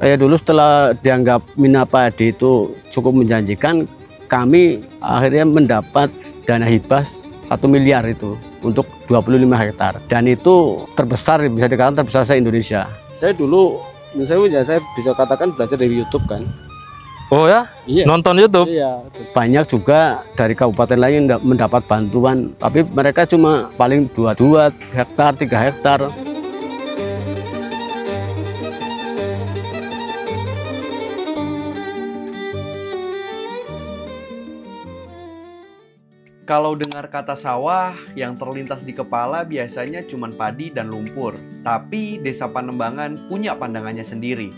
Dulu setelah dianggap Mina Padi itu cukup menjanjikan, kami akhirnya mendapat dana hibah 1 miliar itu untuk 25 hektar. Dan itu terbesar, bisa dikatakan terbesar se-Indonesia. Saya dulu, misalnya saya bisa katakan belajar dari YouTube kan. Oh ya? Iya. Nonton YouTube? Iya. Banyak juga dari kabupaten lain yang mendapat bantuan, tapi mereka cuma paling 2 hektar, 3 hektar. Kalau dengar kata sawah, yang terlintas di kepala biasanya cuma padi dan lumpur. Tapi Desa Panembangan punya pandangannya sendiri.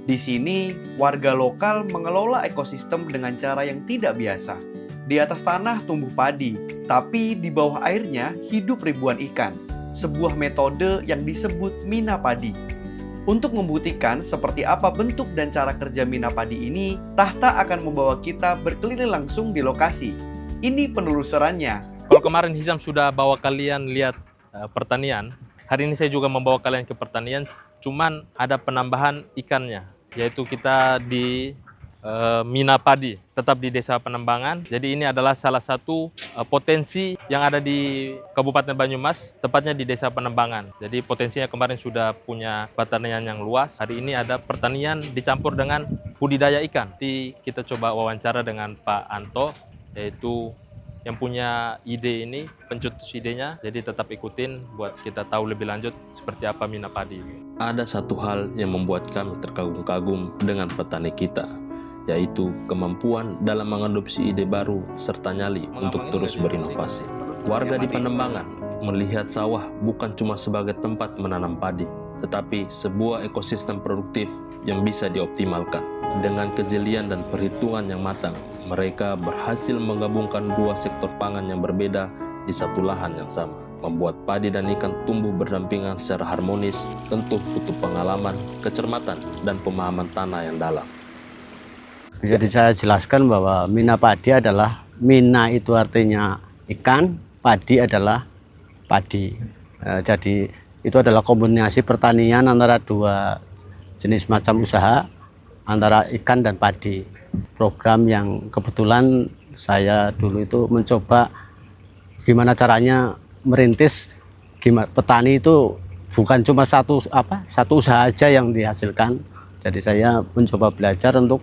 Di sini, warga lokal mengelola ekosistem dengan cara yang tidak biasa. Di atas tanah tumbuh padi, tapi di bawah airnya hidup ribuan ikan. Sebuah metode yang disebut Mina Padi. Untuk membuktikan seperti apa bentuk dan cara kerja Mina Padi ini, Tahta akan membawa kita berkeliling langsung di lokasi. Ini penelusurannya. Kalau kemarin Hisham sudah bawa kalian lihat pertanian, hari ini saya juga membawa kalian ke pertanian, cuman ada penambahan ikannya, yaitu kita di Mina Padi, tetap di Desa Panembangan. Jadi ini adalah salah satu potensi yang ada di Kabupaten Banyumas, tepatnya di Desa Panembangan. Jadi potensinya kemarin sudah punya pertanian yang luas. Hari ini ada pertanian dicampur dengan budidaya ikan. Nanti kita coba wawancara dengan Pak Anto, yaitu yang punya ide ini, pencetus idenya. Jadi tetap ikutin buat kita tahu lebih lanjut seperti apa Mina Padi. Ada satu hal yang membuat kami terkagum-kagum dengan petani kita, yaitu kemampuan dalam mengadopsi ide baru serta nyali untuk terus berinovasi. Warga di Panembangan melihat sawah bukan cuma sebagai tempat menanam padi, tetapi sebuah ekosistem produktif yang bisa dioptimalkan. Dengan kejelian dan perhitungan yang matang, mereka berhasil menggabungkan dua sektor pangan yang berbeda di satu lahan yang sama. Membuat padi dan ikan tumbuh berdampingan secara harmonis tentu butuh pengalaman, kecermatan, dan pemahaman tanah yang dalam. Jadi saya jelaskan bahwa Mina Padi adalah, Mina itu artinya ikan, padi adalah padi. Jadi itu adalah kombinasi pertanian antara dua jenis macam usaha, antara ikan dan padi. Program yang kebetulan saya dulu itu mencoba gimana caranya merintis, gimana petani itu bukan cuma satu usaha aja yang dihasilkan. Jadi saya mencoba belajar untuk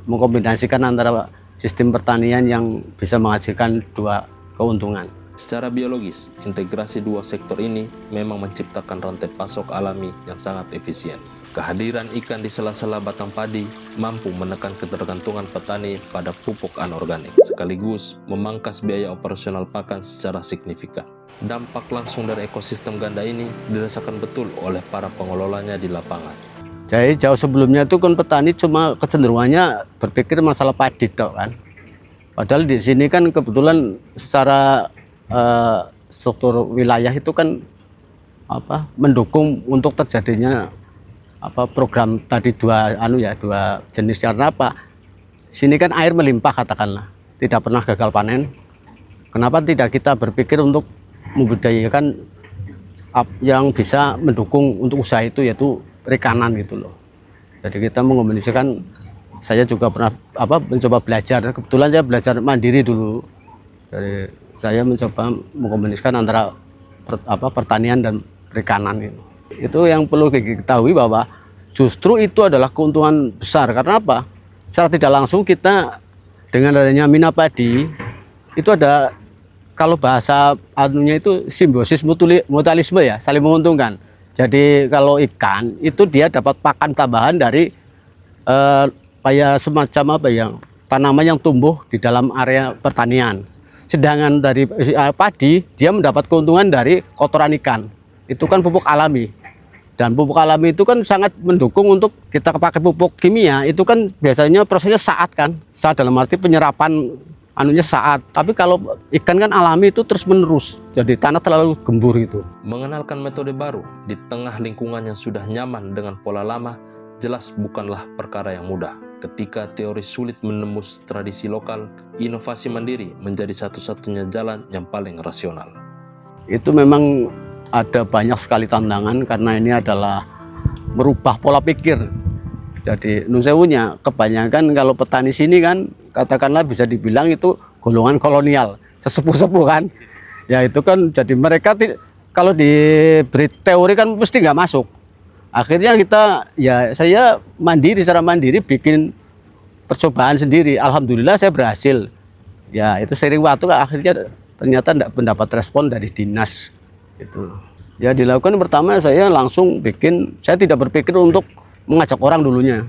mengkombinasikan antara sistem pertanian yang bisa menghasilkan dua keuntungan. Secara biologis, integrasi dua sektor ini memang menciptakan rantai pasok alami yang sangat efisien. Kehadiran ikan di sela-sela batang padi mampu menekan ketergantungan petani pada pupuk anorganik, sekaligus memangkas biaya operasional pakan secara signifikan. Dampak langsung dari ekosistem ganda ini dirasakan betul oleh para pengelolanya di lapangan. Jadi jauh sebelumnya itu kan petani cuma kecenderungannya berpikir masalah padi toh kan. Padahal di sini kan kebetulan secara struktur wilayah itu kan mendukung untuk terjadinya program tadi dua jenis. Karena apa? Sini kan air melimpah katakanlah, tidak pernah gagal panen. Kenapa tidak kita berpikir untuk membudidayakan yang bisa mendukung untuk usaha itu, yaitu perikanan gitu loh. Jadi kita mengombinasikan, saya juga pernah mencoba belajar. Kebetulan saya belajar mandiri dulu. Jadi saya mencoba mengombinasikan antara pertanian dan perikanan gitu. Itu yang perlu diketahui bahwa justru itu adalah keuntungan besar. Karena apa? Secara tidak langsung kita dengan adanya Mina Padi itu ada, kalau bahasa anunya itu simbiosis mutualisme ya, saling menguntungkan. Jadi kalau ikan itu dia dapat pakan tambahan dari kayak semacam tanaman yang tumbuh di dalam area pertanian. Sedangkan dari padi dia mendapat keuntungan dari kotoran ikan. Itu kan pupuk alami. Dan pupuk alami itu kan sangat mendukung untuk kita pakai pupuk kimia. Itu kan biasanya prosesnya saat kan. Saat dalam arti penyerapan saat. Tapi kalau ikan kan alami itu terus menerus. Jadi tanah terlalu gembur gitu. Mengenalkan metode baru di tengah lingkungan yang sudah nyaman dengan pola lama jelas bukanlah perkara yang mudah. Ketika teori sulit menembus tradisi lokal, inovasi mandiri menjadi satu-satunya jalan yang paling rasional. Itu memang ada banyak sekali tantangan karena ini adalah merubah pola pikir. Jadi nunsewunya kebanyakan kalau petani sini kan katakanlah bisa dibilang itu golongan kolonial, sesepuh-sepuh kan. Ya itu kan jadi mereka kalau diberi teori kan mesti nggak masuk. Akhirnya saya secara mandiri bikin percobaan sendiri. Alhamdulillah saya berhasil. Ya itu sering waktu akhirnya ternyata tidak mendapat respon dari dinas itu. Ya dilakukan pertama saya langsung saya tidak berpikir untuk mengajak orang dulunya.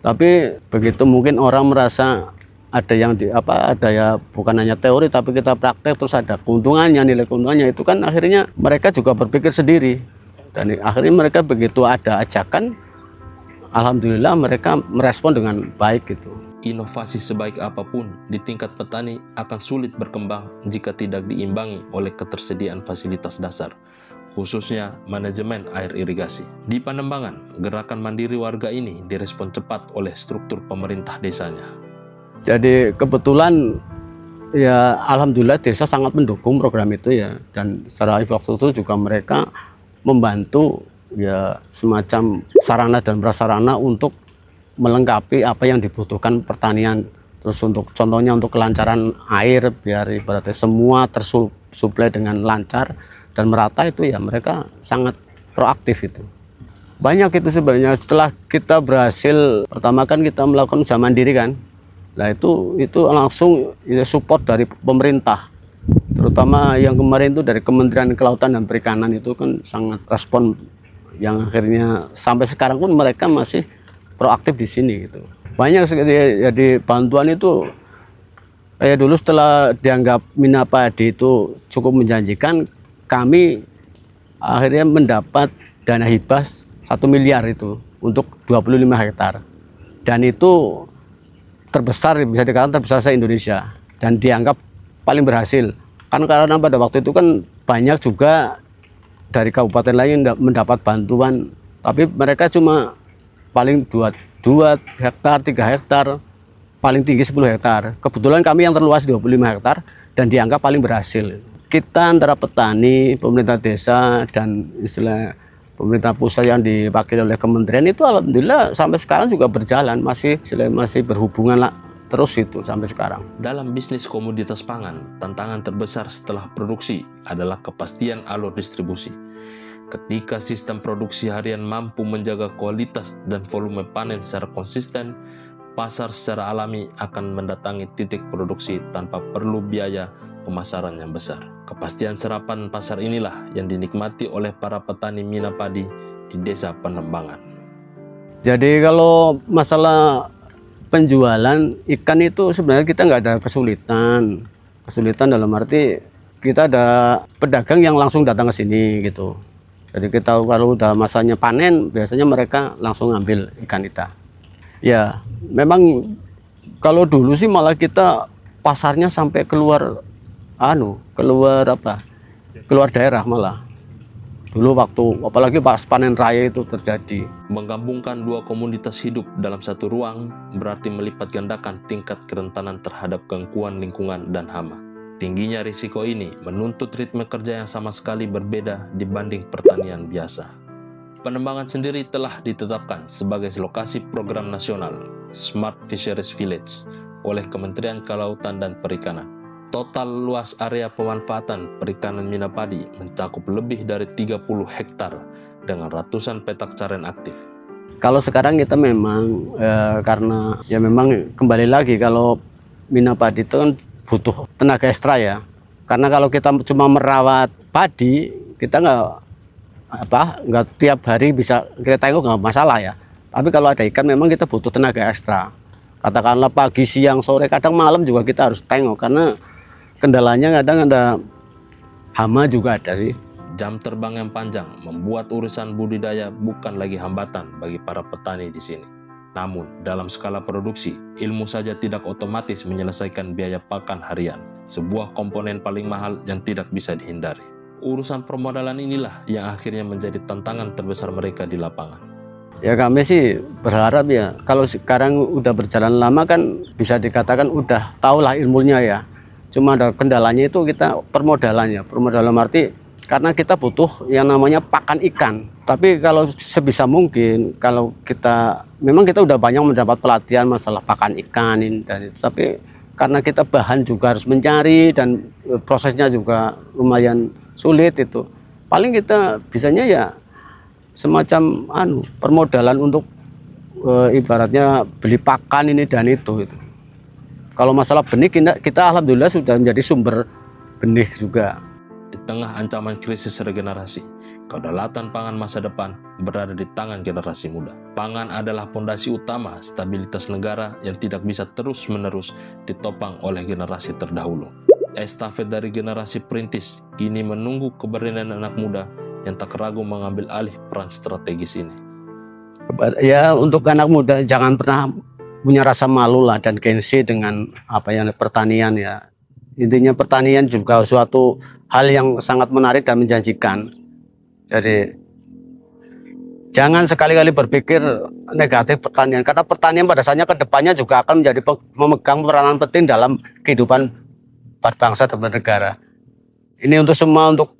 Tapi begitu mungkin orang merasa ada yang ada ya bukan hanya teori tapi kita praktek terus ada keuntungannya, nilai keuntungannya itu kan akhirnya mereka juga berpikir sendiri. Dan akhirnya mereka begitu ada ajakan, alhamdulillah mereka merespon dengan baik gitu. Inovasi sebaik apapun di tingkat petani akan sulit berkembang jika tidak diimbangi oleh ketersediaan fasilitas dasar, khususnya manajemen air irigasi. Di Panembangan, gerakan mandiri warga ini direspon cepat oleh struktur pemerintah desanya. Jadi kebetulan ya alhamdulillah desa sangat mendukung program itu ya, dan secara infrastruktur juga mereka membantu ya semacam sarana dan prasarana untuk melengkapi apa yang dibutuhkan pertanian. Terus contohnya untuk kelancaran air biar ibaratnya semua tersuplai dengan lancar dan merata itu ya mereka sangat proaktif itu. Banyak itu sebenarnya setelah kita berhasil pertama kan kita melakukan usaha mandiri kan. Nah itu langsung support dari pemerintah. Terutama yang kemarin itu dari Kementerian Kelautan dan Perikanan itu kan sangat respon yang akhirnya sampai sekarang pun mereka masih proaktif di sini gitu. Banyak sekali jadi bantuan itu kayak dulu setelah dianggap Mina Padi itu cukup menjanjikan, kami akhirnya mendapat dana hibah 1 miliar itu untuk 25 hektar. Dan itu terbesar, bisa dikatakan terbesar se-Indonesia dan dianggap paling berhasil. Kan karena pada waktu itu kan banyak juga dari kabupaten lain yang mendapat bantuan, tapi mereka cuma paling 2 hektar, 3 hektar, paling tinggi 10 hektar. Kebetulan kami yang terluas 25 hektar dan dianggap paling berhasil. Kita antara petani, pemerintah desa, dan istilah pemerintah pusat yang diwakili oleh kementerian itu alhamdulillah sampai sekarang juga berjalan, masih berhubungan terus itu sampai sekarang. Dalam bisnis komoditas pangan, tantangan terbesar setelah produksi adalah kepastian alur distribusi. Ketika sistem produksi harian mampu menjaga kualitas dan volume panen secara konsisten, pasar secara alami akan mendatangi titik produksi tanpa perlu biaya pemasaran yang besar. Kepastian serapan pasar inilah yang dinikmati oleh para petani Mina Padi di Desa Panembangan. Jadi kalau masalah penjualan ikan itu sebenarnya kita nggak ada kesulitan. Kesulitan dalam arti kita ada pedagang yang langsung datang ke sini gitu. Jadi kita kalau udah masanya panen, biasanya mereka langsung ngambil ikan kita. Ya, memang kalau dulu sih malah kita pasarnya sampai keluar daerah malah. Dulu waktu apalagi pas panen raya itu terjadi. Menggabungkan dua komunitas hidup dalam satu ruang berarti melipat gandakan tingkat kerentanan terhadap gangguan lingkungan dan hama. Tingginya risiko ini menuntut ritme kerja yang sama sekali berbeda dibanding pertanian biasa. Panembangan sendiri telah ditetapkan sebagai lokasi program nasional Smart Fisheries Village oleh Kementerian Kelautan dan Perikanan. Total luas area pemanfaatan perikanan Mina Padi mencakup lebih dari 30 hektar dengan ratusan petak caren aktif. Kalau sekarang kita memang karena ya memang kembali lagi kalau Mina Padi itu kan butuh tenaga ekstra ya. Karena kalau kita cuma merawat padi, kita nggak tiap hari bisa kita tengok nggak masalah ya. Tapi kalau ada ikan memang kita butuh tenaga ekstra. Katakanlah pagi, siang, sore, kadang malam juga kita harus tengok karena kendalanya kadang ada hama juga ada sih. Jam terbang yang panjang membuat urusan budidaya bukan lagi hambatan bagi para petani di sini. Namun, dalam skala produksi, ilmu saja tidak otomatis menyelesaikan biaya pakan harian, sebuah komponen paling mahal yang tidak bisa dihindari. Urusan permodalan inilah yang akhirnya menjadi tantangan terbesar mereka di lapangan. Ya kami sih berharap ya, kalau sekarang udah berjalan lama kan bisa dikatakan udah tahulah ilmunya ya. Cuma ada kendalanya itu kita permodalannya. Permodalan arti karena kita butuh yang namanya pakan ikan. Tapi kalau sebisa mungkin, kalau memang kita udah banyak mendapat pelatihan masalah pakan ikan ini dan itu, tapi karena kita bahan juga harus mencari dan prosesnya juga lumayan sulit itu. Paling kita bisanya ya semacam permodalan untuk ibaratnya beli pakan ini dan itu. Kalau masalah benih kita alhamdulillah sudah menjadi sumber benih juga. Di tengah ancaman krisis regenerasi, kedaulatan pangan masa depan berada di tangan generasi muda. Pangan adalah fondasi utama stabilitas negara yang tidak bisa terus-menerus ditopang oleh generasi terdahulu. Estafet dari generasi perintis kini menunggu keberanian anak muda yang tak ragu mengambil alih peran strategis ini. Ya, untuk anak muda jangan pernah punya rasa malu lah dan gengsi dengan pertanian ya. Intinya pertanian juga suatu hal yang sangat menarik dan menjanjikan. Jadi jangan sekali-kali berpikir negatif pertanian, karena pertanian pada saatnya ke depannya juga akan memegang peranan penting dalam kehidupan bangsa dan negara. Ini untuk semua, untuk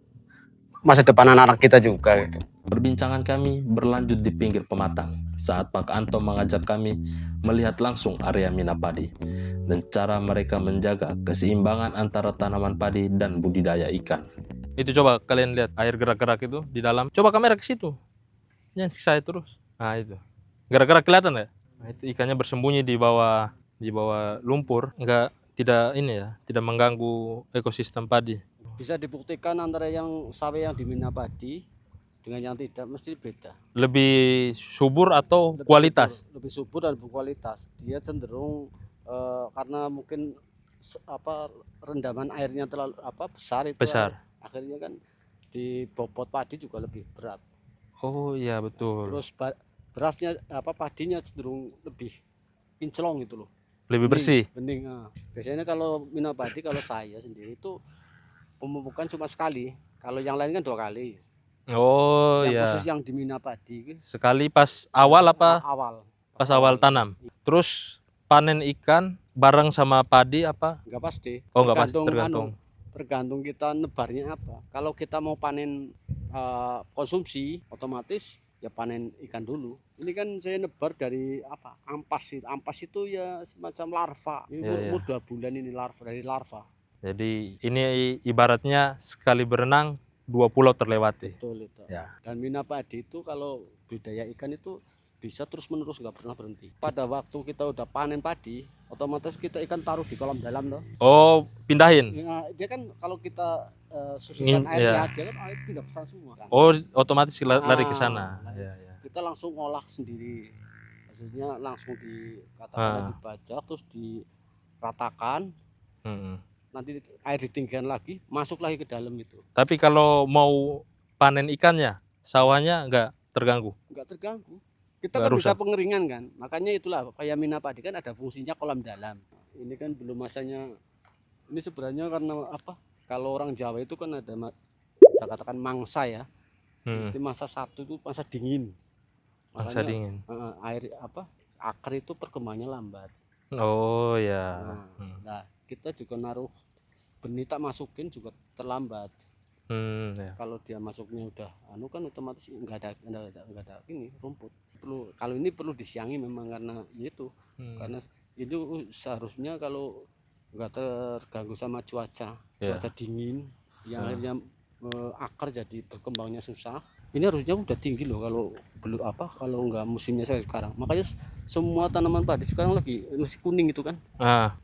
masa depan anak-anak kita juga gitu. Perbincangan kami berlanjut di pinggir pematang saat Pak Anto mengajak kami melihat langsung area mina padi dan cara mereka menjaga keseimbangan antara tanaman padi dan budidaya ikan. Itu coba kalian lihat air gerak-gerak itu di dalam. Coba kamera ke situ. Jangan saya terus. Nah itu. Gerak-gerak kelihatan ya? Nah, itu ikannya bersembunyi di bawah lumpur. Tidak mengganggu ekosistem padi. Bisa dibuktikan antara yang sawah yang di mina padi dengan yang tidak mesti beda. Lebih subur atau kualitas? Lebih subur dan berkualitas. Dia cenderung karena mungkin rendaman airnya terlalu besar itu. Akhirnya kan di bobot padi juga lebih berat. Oh iya betul. Terus berasnya padinya cenderung lebih kinclong gitu loh. Lebih bersih. Bening. Biasanya kalau mina padi, kalau saya sendiri itu pemupukan cuma sekali. Kalau yang lain kan 2 kali. Oh yang iya. Khusus yang di mina padi. Sekali pas awal apa? Awal. Pas awal tanam. Terus panen ikan bareng sama padi apa? Enggak pasti. Oh enggak pasti, tergantung. Tergantung kita nebarnya apa. Kalau kita mau panen konsumsi, otomatis ya panen ikan dulu. Ini kan saya nebar dari ampas. Ampas itu ya semacam larva. Ini umur 2 bulan ini dari larva. Jadi ini ibaratnya sekali berenang 2 pulau terlewati. Betul itu. Ya. Dan mina padi itu kalau budidaya ikan itu bisa terus menerus, nggak pernah berhenti. Pada waktu kita udah panen padi, otomatis kita ikan taruh di kolam dalam loh. Oh, pindahin. Ya, dia kan kalau kita susukan airnya, dia kan air pindah ke sana semua kan. Oh, otomatis lari ke sana. Ya. Kita langsung ngolah sendiri. Maksudnya langsung dibajak terus diratakan. Nanti air ditinggikan lagi, masuk lagi ke dalam itu. Tapi kalau mau panen ikannya, sawahnya nggak terganggu? Nggak terganggu. Kita kan bisa pengeringan kan, makanya itulah kayak mina padi kan ada fungsinya kolam dalam. Ini kan belum masanya. Ini sebenarnya karena kalau orang Jawa itu kan ada, saya katakan mangsa ya. Jadi masa 1 itu masa dingin. Masa dingin. Air akar itu perkembangannya lambat. Oh ya. Nah, kita juga naruh benih tak masukin juga terlambat. Ya. Kalau dia masuknya udah kan otomatis nggak ada ini rumput. Kalau ini perlu disiangi memang karena itu. Karena itu seharusnya kalau nggak terganggu sama cuaca dingin yang akhirnya akar jadi berkembangnya susah. Ini harusnya udah tinggi loh kalau belum kalau nggak musimnya sekarang. Makanya semua tanaman padi sekarang masih kuning itu kan.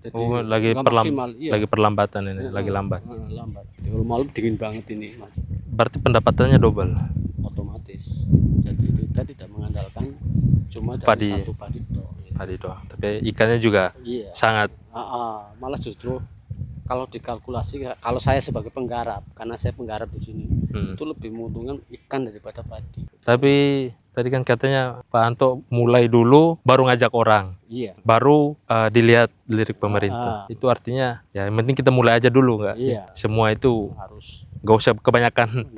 Jadi lagi perlambatan ini, lagi lambat. Lambat. Kalau malam dingin banget ini. Berarti pendapatannya double. Otomatis. Jadi kita tidak mengandalkan cuma dari satu padi doang. Tapi ikannya juga sangat. Malah justru kalau dikalkulasi, kalau saya sebagai penggarap, karena saya penggarap di sini, itu lebih menguntungkan ikan daripada padi. Tapi tadi kan katanya Pak Anto mulai dulu baru ngajak orang, baru dilihat lirik pemerintah. Itu artinya ya yang penting kita mulai aja dulu, nggak? Semua itu harus nggak usah kebanyakan,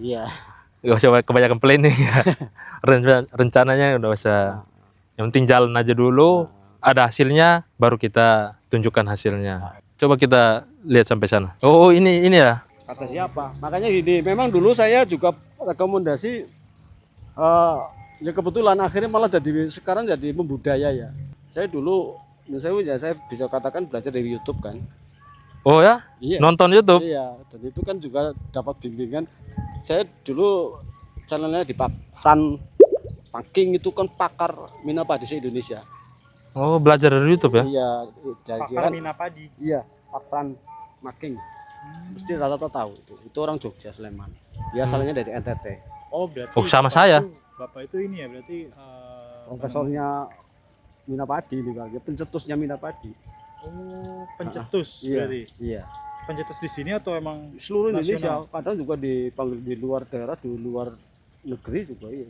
nggak usah kebanyakan planning. Rencananya udah usah. Yang penting jalan aja dulu, ada hasilnya, baru kita tunjukkan hasilnya. Coba kita lihat sampai sana. Oh ini ya. Kata siapa? Makanya gini, memang dulu saya juga rekomendasi Ya kebetulan akhirnya malah sekarang jadi membudaya ya. Saya dulu, saya bisa katakan belajar dari YouTube kan. Oh ya? Iya. Nonton YouTube? Iya, dan itu kan juga dapat bimbingan. Saya dulu channelnya di Pak Fran Pangking, itu kan pakar Minapadi se-Indonesia. Oh, belajar dari YouTube ya? Iya, jadi Pakar kan, Minapadi. iya, Pak Fran Pangking. Mesti rata-rata tahu itu. Itu orang Jogja, Sleman. Dia asalnya dari NTT. Oh berarti. Oh, sama Bapak saya. Bapak itu ini ya berarti. Profesornya Minapadi nih, Bang. Dia pencetusnya Minapadi. Oh pencetus Iya, berarti. iya. Pencetus di sini atau emang Seluruh nasional? Indonesia, kadang juga dipanggil di luar daerah, di luar negeri juga iya.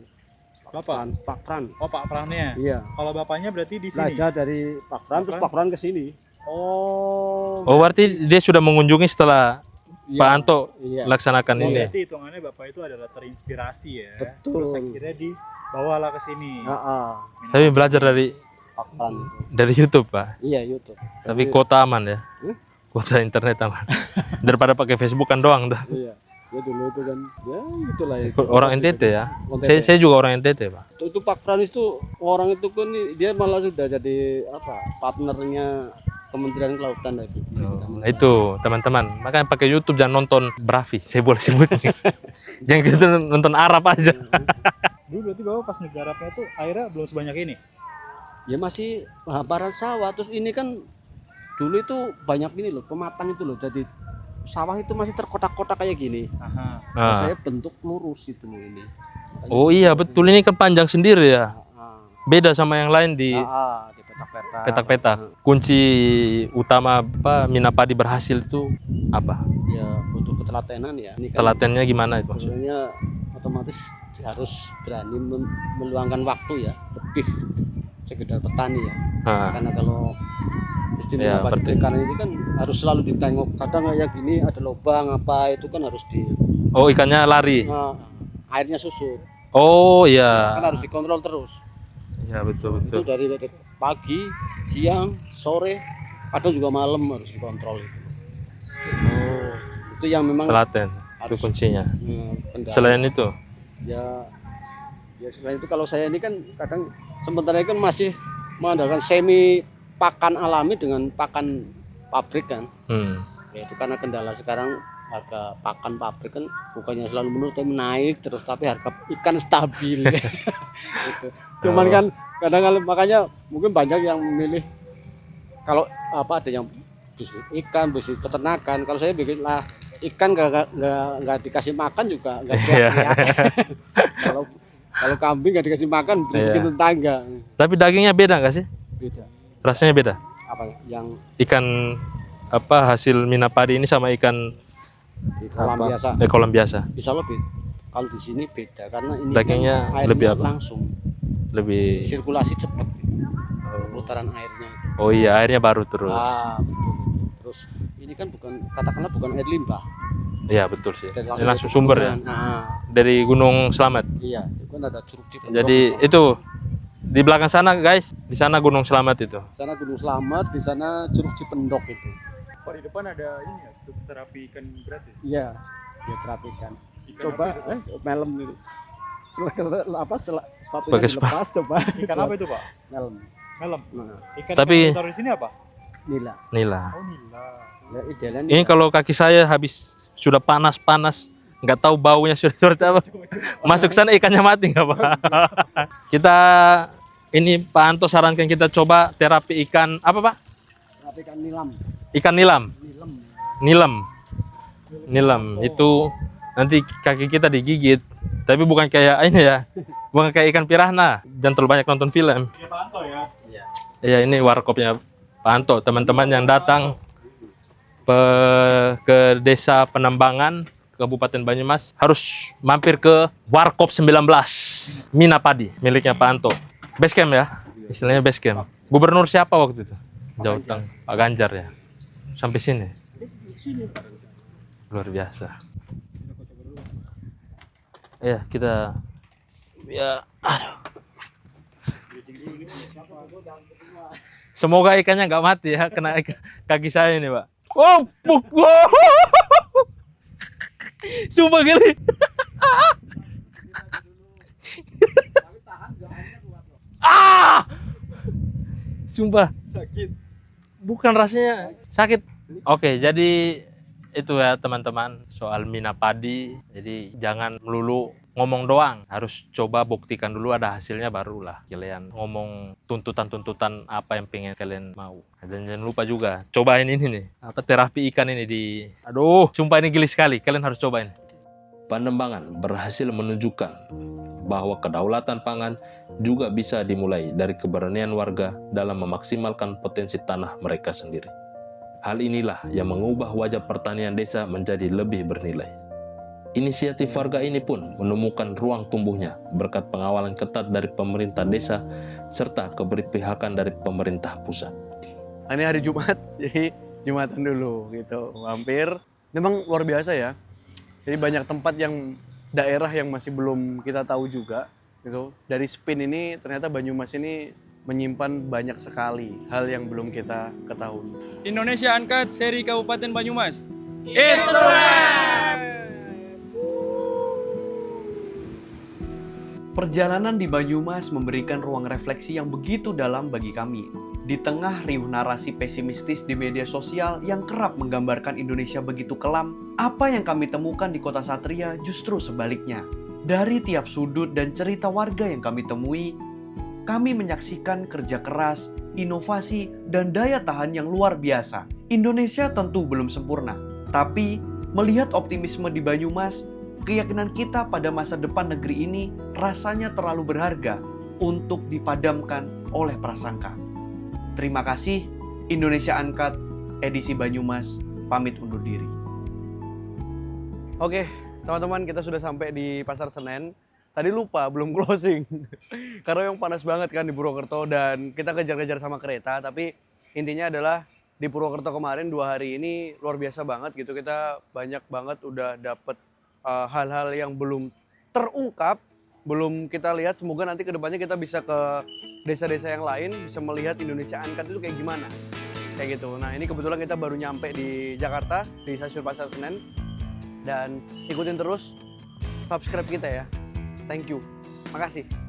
Bapak? Pak Pran. Oh Pak Prannya. Iya. Kalau bapaknya berarti di sini. Belajar dari Pak Pran, terus Pak Pran ke sini. Oh. Oh, berarti dia sudah mengunjungi setelah Pak Anto Iya. laksanakan Oh, ini. berarti hitungannya bapak itu adalah terinspirasi ya. Betul. Terus akhirnya dibawalah ke sini. Tapi belajar dari Pak Pran. YouTube, Pak. Iya, YouTube. Tapi kuota aman ya. Kuota internet aman. Daripada pakai Facebook kan doang tuh. Iya. Ya dulu itu kan, ya itulah ya. Orang NTT ya. NTT. Saya juga orang NTT, Pak. Itu Pak Franis tuh orang itu kan dia malah sudah jadi partnernya Kementerian Kelautan itu. Nah, itu teman-teman. Makanya pakai YouTube, jangan nonton Bravi. Saya boleh sebut. Jangan kita nonton Arab aja. Dulu berarti bapak pas ngegarapnya tuh airnya belum sebanyak ini. Ya masih hamparan sawah. Terus ini kan dulu itu banyak ini loh, pematang itu loh. Jadi sawah itu masih terkotak-kotak kayak gini. Aha. Terus Nah. saya bentuk lurus itu loh ini. Makanya Oh iya, betul, ini kan panjang sendiri ya. Ah, Beda sama yang lain di di petak-petak. petak-petak. Kunci utama Minapadi berhasil itu apa? Ya butuh ketelatenan ya. Ini kan Telatennya gimana itu maksudnya? sebenarnya otomatis harus berani meluangkan waktu ya, lebih sekedar petani ya. Nah, Karena kalau sistem Ya, padi berarti- perikanan ini kan harus selalu ditengok. Kadang kayak gini ada lubang apa itu kan harus oh, ikannya lari. airnya susut. Oh iya. Kan harus dikontrol terus. Ya betul Itu betul. dari pagi, siang, sore, kadang juga malam harus dikontrol itu. Oh, Itu yang memang telaten. Itu harus kuncinya. kendala. Selain itu, ya selain itu kalau saya ini kan kadang sementara kan masih mengandalkan semi pakan alami dengan pakan pabrik kan. Ya itu karena kendala sekarang harga pakan pabrik kan bukannya selalu menurun tapi naik terus, tapi harga ikan stabil. Gitu. Cuman kan kadang makanya mungkin banyak yang memilih kalau ada yang bisnis ikan, bisnis peternakan. Kalau saya bikin lah ikan nggak dikasih makan juga nggak teriak-teriak. Kalau kambing nggak dikasih makan berisikin tetangga. tapi dagingnya beda nggak sih? Beda. Rasanya beda. Apa yang Ikan hasil Minapadi ini sama ikan di kolam biasa kolam biasa. bisa lebih. Kalau di sini beda karena ini Dagingnya kan airnya lebih apa? langsung Lebih. sirkulasi cepat gitu. Putaran airnya itu. Oh iya, airnya baru terus. Betul. Terus ini kan katakanlah bukan air limbah. Iya betul sih. Dari Ini langsung sumber ya. Nah, Dari Gunung Slamet. iya, itu kan ada curug Cipendok. Jadi itu di belakang sana guys, di sana Gunung Slamet itu. Di sana Gunung Slamet, di sana curug Cipendok itu. Pak di depan ada ini ya, terapi ikan gratis. Iya, dia terapikan. Ikan Coba apa itu, Pak? melem itu. Sepatunya Pakai dilepas coba. Ikan apa itu Pak? Melem. Melem. Nah, Ikan Tapi- yang ditaruh di sini apa? nila. Nila. Oh nila. Ya, idealnya Ini kalau kaki saya habis sudah panas-panas, nggak tahu baunya sudah seperti apa. Masuk sana ikannya mati nggak Pak? Kita ini Pak Anto sarankan kita coba terapi ikan apa Pak? terapikan nilam. Ikan nilam. Nilam. Nilam itu nanti kaki kita digigit. Tapi bukan kayak ini ya, bukan kayak ikan piranha. Jangan terlalu banyak nonton film. Ini Pak Anto ya. Ya ini warkopnya Pak Anto. Teman-teman yang datang ke desa Penambangan Kabupaten Banyumas harus mampir ke Warkop 19 Minapadi miliknya Pak Anto. Base camp ya, istilahnya base camp. Gubernur siapa waktu itu? Jawa Tengah, Pak Ganjar ya. Sampai sini. Luar biasa. Ya kita ya aduh. Semoga ikannya nggak mati ya kena kaki saya ini Pak. Oh, wow. Sumpah geli. Ah! Sumpah, Sakit. bukan rasanya sakit. Oke, jadi itu ya teman-teman soal mina padi. Jadi jangan melulu ngomong doang, harus coba buktikan dulu, ada hasilnya barulah kalian ngomong tuntutan-tuntutan apa yang pengen kalian mau. Dan jangan lupa juga cobain ini nih, apa terapi ikan ini di, aduh sumpah ini geli sekali, kalian harus cobain. Panembangan berhasil menunjukkan bahwa kedaulatan pangan juga bisa dimulai dari keberanian warga dalam memaksimalkan potensi tanah mereka sendiri. Hal inilah yang mengubah wajah pertanian desa menjadi lebih bernilai. Inisiatif warga ini pun menemukan ruang tumbuhnya berkat pengawalan ketat dari pemerintah desa serta keberpihakan dari pemerintah pusat. Ini hari Jumat, jadi Jumatan dulu gitu, mampir. Memang luar biasa ya. Jadi banyak tempat yang daerah yang masih belum kita tahu juga gitu. Dari Spin ini ternyata Banyumas ini menyimpan banyak sekali hal yang belum kita ketahui. Indonesia Angkat seri Kabupaten Banyumas. Perjalanan di Banyumas memberikan ruang refleksi yang begitu dalam bagi kami. Di tengah riuh narasi pesimistis di media sosial yang kerap menggambarkan Indonesia begitu kelam, apa yang kami temukan di Kota Satria justru sebaliknya. Dari tiap sudut dan cerita warga yang kami temui, kami menyaksikan kerja keras, inovasi, dan daya tahan yang luar biasa. Indonesia tentu belum sempurna, tapi melihat optimisme di Banyumas, keyakinan kita pada masa depan negeri ini rasanya terlalu berharga untuk dipadamkan oleh prasangka. Terima kasih, Indonesia Angkat, edisi Banyumas, pamit undur diri. Oke, teman-teman, kita sudah sampai di Pasar Senen. Tadi lupa, belum closing. Karena yang panas banget kan di Purwokerto dan kita kejar-kejar sama kereta. Tapi intinya adalah di Purwokerto kemarin 2 hari ini luar biasa banget gitu. Kita banyak banget udah dapet hal-hal yang belum terungkap, belum kita lihat. Semoga nanti kedepannya kita bisa ke desa-desa yang lain, bisa melihat Indonesia Angkat itu kayak gimana. Kayak gitu. Nah ini kebetulan kita baru nyampe di Jakarta, di stasiun Pasar Senen. Dan ikutin terus, subscribe kita ya. Thank you. Makasih.